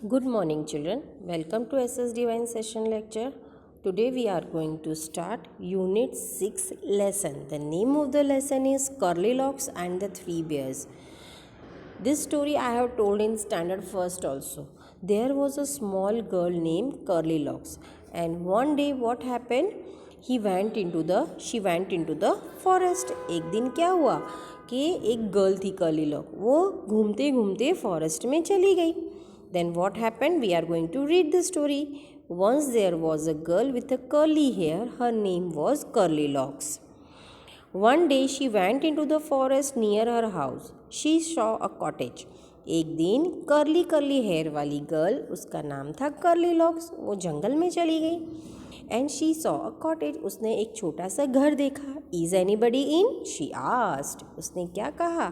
Good morning, children. Welcome to SS Divine Session Lecture. Today we are going to start Unit 6 lesson. The name of the lesson is Curlylocks and the Three Bears. This story I have told in Standard First also. There was a small girl named Curlylocks, and one day what happened? She went into the forest. एक दिन क्या हुआ कि एक girl थी कर्लीलॉक, वो घूमते घूमते फॉरेस्ट में चली गई. Then what happened? We are going to read the story. Once there was a girl with a curly hair. Her name was Curlylocks. One day she went into the forest near her house. She saw a cottage. एक दिन curly curly hair वाली girl, उसका नाम था curly locks, वो जंगल में चली गई. And she saw a cottage. उसने एक छोटा सा घर देखा. Is anybody in? She asked. उसने क्या कहा?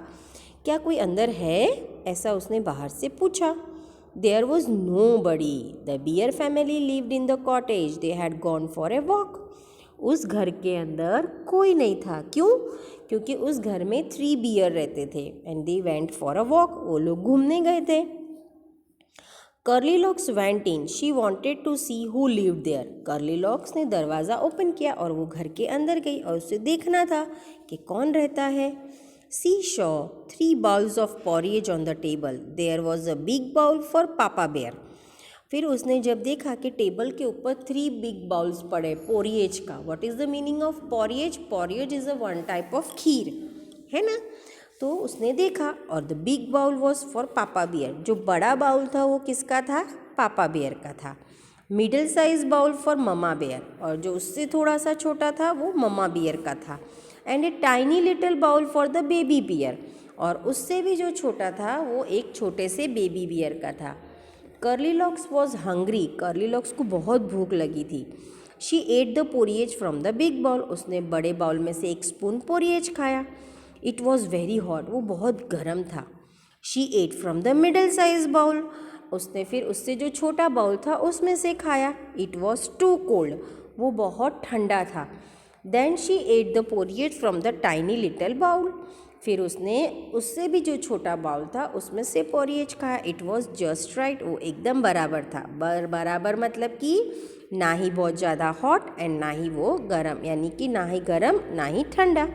क्या कोई अंदर है? ऐसा उसने बाहर से पूछा. There was nobody. The bear family lived in the cottage. They had gone for a walk. उस घर के अंदर कोई नहीं था. क्यों? क्योंकि उस घर में 3 बियर रहते थे. And they went for a walk. वो लोग घूमने गए थे. Curlylocks went in. She wanted to see who lived there. Curlylocks ने दरवाज़ा ओपन किया और वो घर के अंदर गई और उसे देखना था कि कौन रहता है. She saw 3 bowls of porridge on the table. There was a big bowl for Papa Bear. फिर उसने जब देखा कि टेबल के ऊपर 3 बिग बाउल्स पड़े पोरिएज का. What is the meaning of porridge? Porridge is a one type of खीर, है ना. तो उसने देखा और the big bowl was for papa bear. जो बड़ा बाउल था वो किसका था? पापा बियर का था. Middle size bowl for mama bear, और जो उससे थोड़ा सा छोटा था वो ममा बियर का था. And a tiny little bowl for the baby bear, और उससे भी जो छोटा था वो एक छोटे से बेबी बियर का था. कर्लीलॉक्स वॉज हंग्री. कर्लीलॉक्स को बहुत भूख लगी थी. She ate the porridge from the big bowl. उसने बड़े बाउल में से एक स्पून पोरिएज खाया. It was very hot. वो बहुत गर्म था. She ate from the middle size bowl. उसने फिर उससे जो छोटा बाउल था उसमें से खाया. It was too cold. वो बहुत ठंडा था. Then she ate the porridge from the tiny little bowl. फिर उसने उससे भी जो छोटा बाउल था उसमें से पोरिएज खाया. It was just right. वो एकदम बराबर था. बराबर मतलब कि ना ही बहुत ज़्यादा हॉट एंड ना ही वो गर्म, यानी कि ना ही गर्म ना ही ठंडा.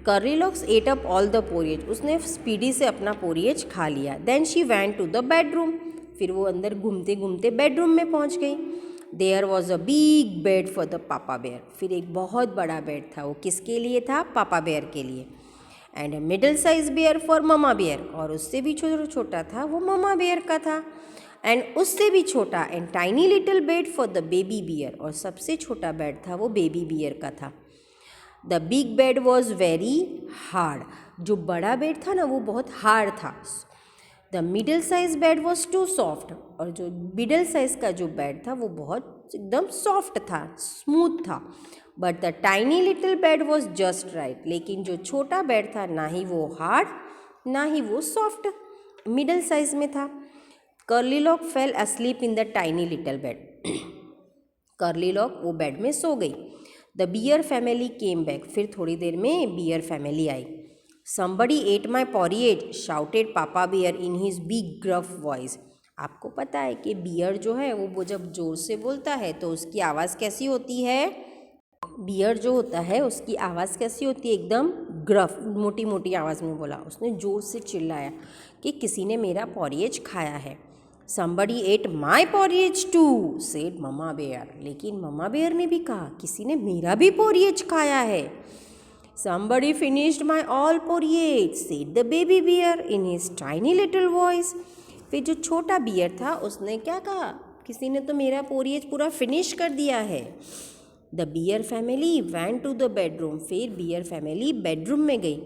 Goldilocks ate up all the porridge. उसने स्पीडी से अपना पोरिएज खा लिया. Then she went to the bedroom. फिर वो अंदर घूमते घूमते बेडरूम में पहुंच गई. There was a big bed for the papa bear. फिर एक बहुत बड़ा बेड था. वो किसके लिए था? पापा बेयर के लिए. And a middle size bear for mama bear, और उससे भी छोटा था वो ममा बेयर का था. एंड उससे भी छोटा and tiny little bed for the baby bear, और सबसे छोटा बेड था वो बेबी बियर का था. The big bed was very hard. जो बड़ा बेड था ना वो बहुत हार्ड था. The middle size bed was too soft, और जो मिडिल साइज का जो बेड था वो बहुत एकदम सॉफ्ट था, स्मूथ था. But the tiny little bed was just right. लेकिन जो छोटा बेड था ना ही वो हार्ड ना ही वो सॉफ्ट, मिडिल साइज में था. Curlylock fell asleep in the tiny little bed. Curlylock वो बेड में सो गई. The bear family came back. फिर थोड़ी देर में बियर फैमिली आई. Somebody ate my porridge, shouted Papa Bear in his big gruff voice. आपको पता है कि बियर जो है वो जब जोर से बोलता है तो उसकी आवाज़ कैसी होती है? बियर जो होता है उसकी आवाज़ कैसी होती है? एकदम ग्रफ, मोटी मोटी आवाज़ में बोला. उसने ज़ोर से चिल्लाया कि किसी ने मेरा पोरिएज खाया है. Somebody ate my porridge too, said mama bear. लेकिन ममा बेयर ने भी कहा किसी ने मेरा भी पोरिएज खाया है. Somebody finished my all porridge, said the baby bear in his tiny little voice. फिर जो छोटा बियर था उसने क्या कहा? किसी ने तो मेरा पोरिएज पूरा फिनिश कर दिया है. The bear family went to the bedroom. फिर बियर फैमिली बेडरूम में गई.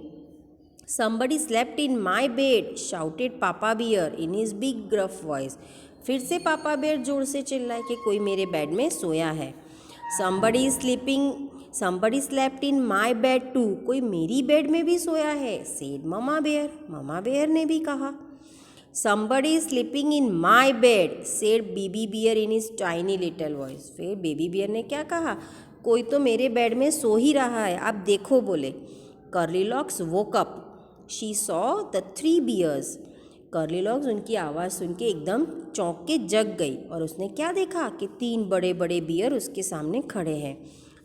Somebody slept in my bed, shouted Papa Bear in his big gruff voice. फिर से पापा बेयर जोर से चिल्लाए कि कोई मेरे बेड में सोया है. Somebody slept in my bed too. कोई मेरी बेड में भी सोया है, said mama bear. Mama bear ने भी कहा. Somebody is sleeping in my bed, said baby bear in his tiny little voice. फिर बेबी बियर ने क्या कहा? कोई तो मेरे बेड में सो ही रहा है, आप देखो बोले. कर्लीलॉक्स woke up. She saw the 3 bears. Curly locks उनकी आवाज़ सुन के एकदम चौंक के जग गई और उसने क्या देखा कि 3 बड़े बड़े बियर उसके सामने खड़े हैं।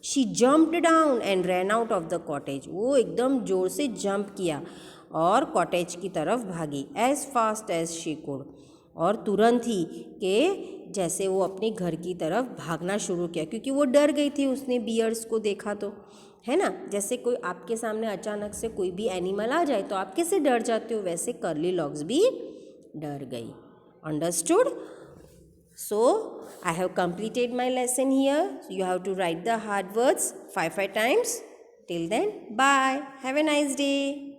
She jumped down and ran out of the cottage. वो एकदम जोर से जंप किया और कॉटेज की तरफ भागी as fast as she could. और तुरंत ही कि जैसे वो अपने घर की तरफ भागना शुरू किया, क्योंकि वो डर गई थी, उसने बियर्स को देखा तो, है ना। जैसे कोई आपके सामने अचानक से कोई भी एनिमल आ जाए तो आप कैसे डर जाते हो, वैसे कर्ली लॉक्स भी डर गई। Understood? So I have completed my lesson here. You have to write the hard words 5 times. Till then, bye. Have a nice day.